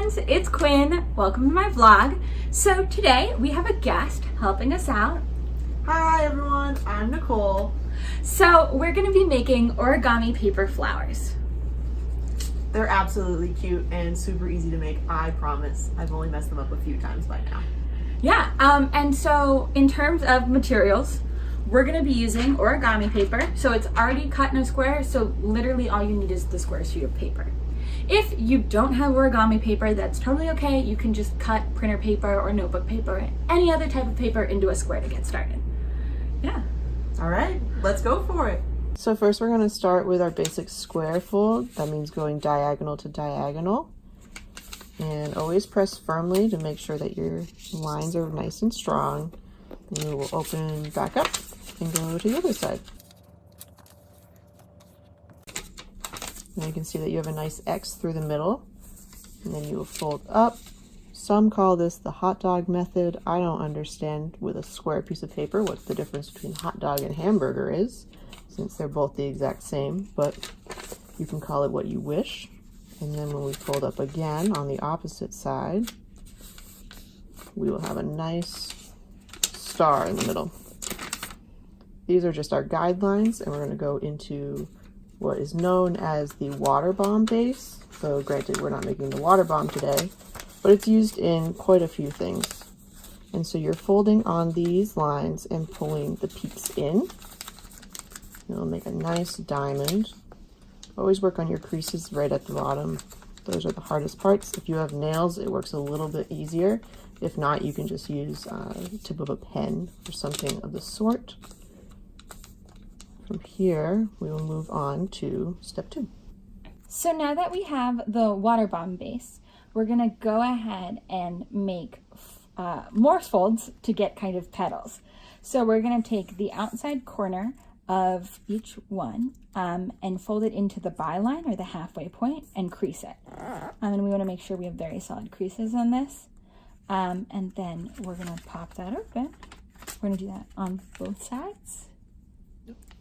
friends, it's Quinn. Welcome to my vlog. So today we have a guest helping us out. Hi everyone, I'm Nicole. So we're going to be making origami paper flowers. They're absolutely cute and super easy to make, I promise. I've only messed them up a few times by now. Yeah, and so in terms of materials, we're going to be using origami paper. So it's already cut in a square, so literally all you need is the square sheet of paper. If you don't have origami paper, that's totally okay. You can just cut printer paper or notebook paper, any other type of paper into a square to get started. Yeah. All right, let's go for it. So first we're going to start with our basic square fold. That means going diagonal to diagonal. And always press firmly to make sure that your lines are nice and strong. And you will open back up and go to the other side. Now you can see that you have a nice X through the middle, and then you will fold up. Some call this the hot dog method. I don't understand with a square piece of paper what the difference between hot dog and hamburger is, since they're both the exact same, but you can call it what you wish. And then when we fold up again on the opposite side, we will have a nice star in the middle. These are just our guidelines, and we're going to go into what is known as the water bomb base. So granted, we're not making the water bomb today, but it's used in quite a few things. And so you're folding on these lines and pulling the peaks in. It'll make a nice diamond. Always work on your creases right at the bottom. Those are the hardest parts. If you have nails, it works a little bit easier. If not, you can just use the tip of a pen or something of the sort. From here, we will move on to step 2. So now that we have the water bomb base, we're going to go ahead and make more folds to get kind of petals. So we're going to take the outside corner of each one and fold it into the byline or the halfway point and crease it. And we want to make sure we have very solid creases on this. And then we're going to pop that open. We're going to do that on both sides.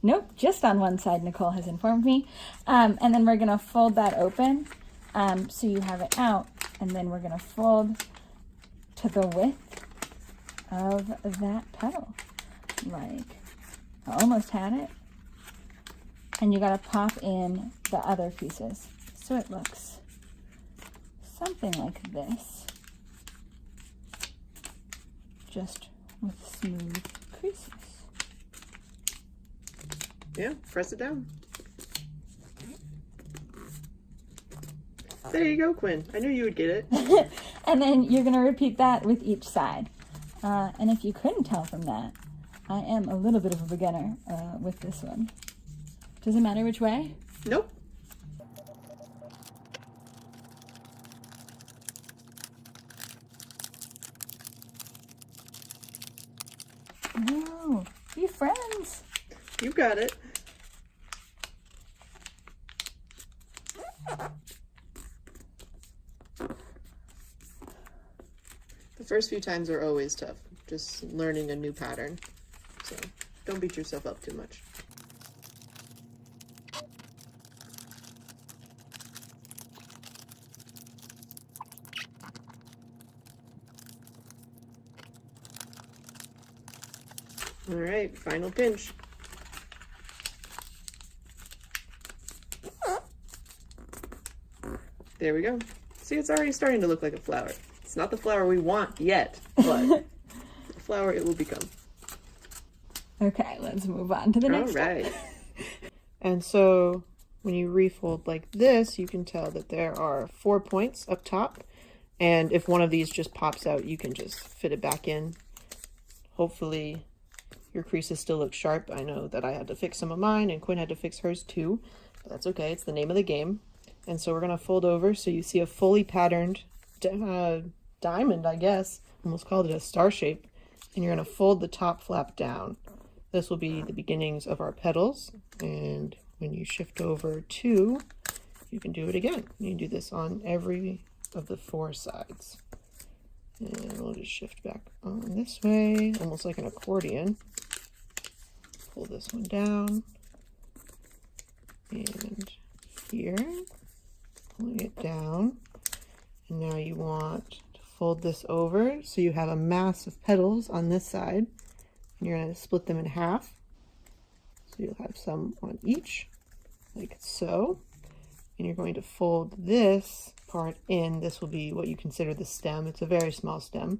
Nope, just on one side, Nicole has informed me. And then we're gonna fold that open so you have it out, and then we're gonna fold to the width of that petal. Like, I almost had it. And you gotta pop in the other pieces. So it looks something like this. Just with smooth creases. Yeah, press it down. There you go, Quinn. I knew you would get it. And then you're going to repeat that with each side. And if you couldn't tell from that, I am a little bit of a beginner with this one. Does it matter which way? Nope. No, be friends. You got it. The first few times are always tough, just learning a new pattern. So don't beat yourself up too much. All right, final pinch. There we go. See, it's already starting to look like a flower. It's not the flower we want yet, but the flower it will become. Okay, let's move on to the next one. All right. And so when you refold like this, you can tell that there are 4 points up top. And if one of these just pops out, you can just fit it back in. Hopefully your creases still look sharp. I know that I had to fix some of mine and Quinn had to fix hers too, but that's okay. It's the name of the game. And so we're going to fold over so you see a fully patterned diamond, I guess. Almost called it a star shape. And you're going to fold the top flap down. This will be the beginnings of our petals. And when you shift over 2, you can do it again. You can do this on every of the 4 sides. And we'll just shift back on this way, almost like an accordion. Pull this one down. And here, pulling it down. And Now you want to fold this over so you have a mass of petals on this side. And you're going to split them in half. So you'll have some on each, like so. And you're going to fold this part in. This will be what you consider the stem. It's a very small stem,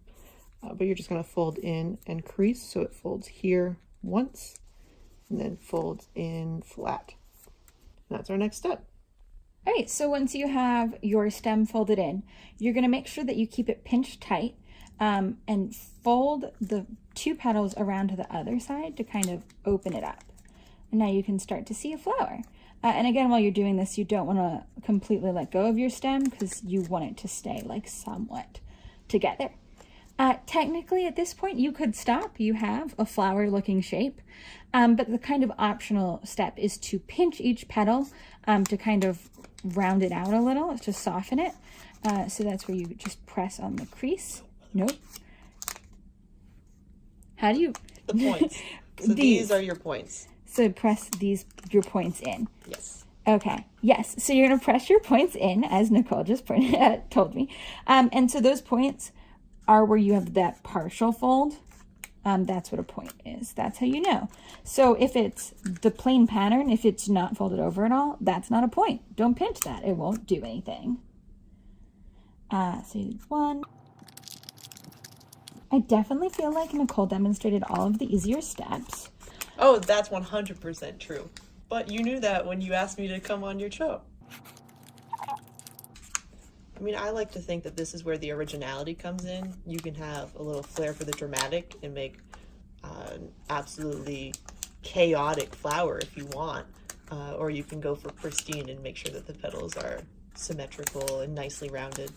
but you're just going to fold in and crease so it folds here once and then folds in flat. And that's our next step. All right, so once you have your stem folded in, you're going to make sure that you keep it pinched tight and fold the 2 petals around to the other side to kind of open it up. And now you can start to see a flower. And again, while you're doing this, you don't want to completely let go of your stem because you want it to stay like somewhat together. Technically, at this point, you could stop. You have a flower-looking shape, but the kind of optional step is to pinch each petal to kind of round it out a little, to soften it. So that's where you just press on the crease. Nope. How do you... The points. So these are your points. So press your points in. Yes. Okay. Yes. So you're going to press your points in, as Nicole just told me. And so those points are where you have that partial fold. That's what a point is. That's how you know. So if it's the plain pattern, if it's not folded over at all, that's not a point. Don't pinch that. It won't do anything. So you did 1. I definitely feel like Nicole demonstrated all of the easier steps. Oh, that's 100% true. But you knew that when you asked me to come on your show. I mean, I like to think that this is where the originality comes in. You can have a little flair for the dramatic and make an absolutely chaotic flower if you want. Or you can go for pristine and make sure that the petals are symmetrical and nicely rounded.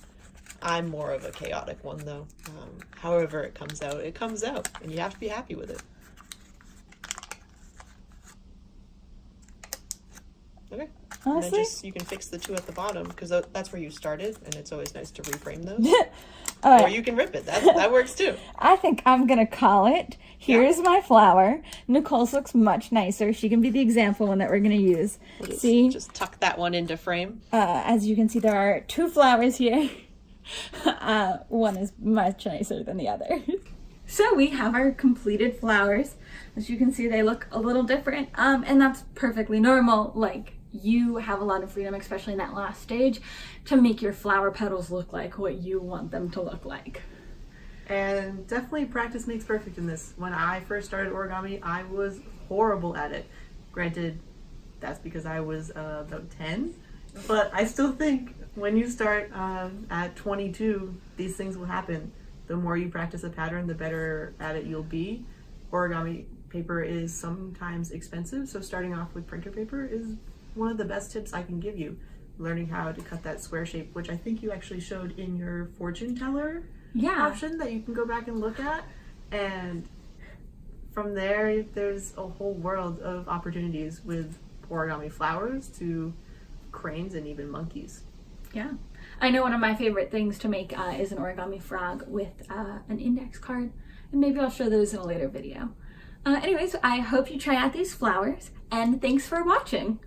I'm more of a chaotic one, though. However it comes out, and you have to be happy with it. Okay. Honestly? And then you can fix the 2 at the bottom because that's where you started, and it's always nice to reframe those. Or you can rip it. That works too. I think I'm going to call it. Here's my flower. Nicole's looks much nicer. She can be the example one that we're going to use. We'll just tuck that one into frame. As you can see, there are 2 flowers here. One is much nicer than the other. So we have our completed flowers. As you can see, they look a little different, and that's perfectly normal. Like, you have a lot of freedom, especially in that last stage, to make your flower petals look like what you want them to look like. And definitely practice makes perfect in this. When I first started origami, I was horrible at it. Granted, that's because I was about 10, but I still think when you start at 22, these things will happen. The more you practice a pattern, the better at it you'll be. Origami paper is sometimes expensive, so starting off with printer paper is one of the best tips I can give you. Learning how to cut that square shape, which I think you actually showed in your fortune teller option that you can go back and look at. And from there, there's a whole world of opportunities with origami flowers to cranes and even monkeys. Yeah. I know one of my favorite things to make is an origami frog with an index card, and maybe I'll show those in a later video. Anyways, I hope you try out these flowers, and thanks for watching.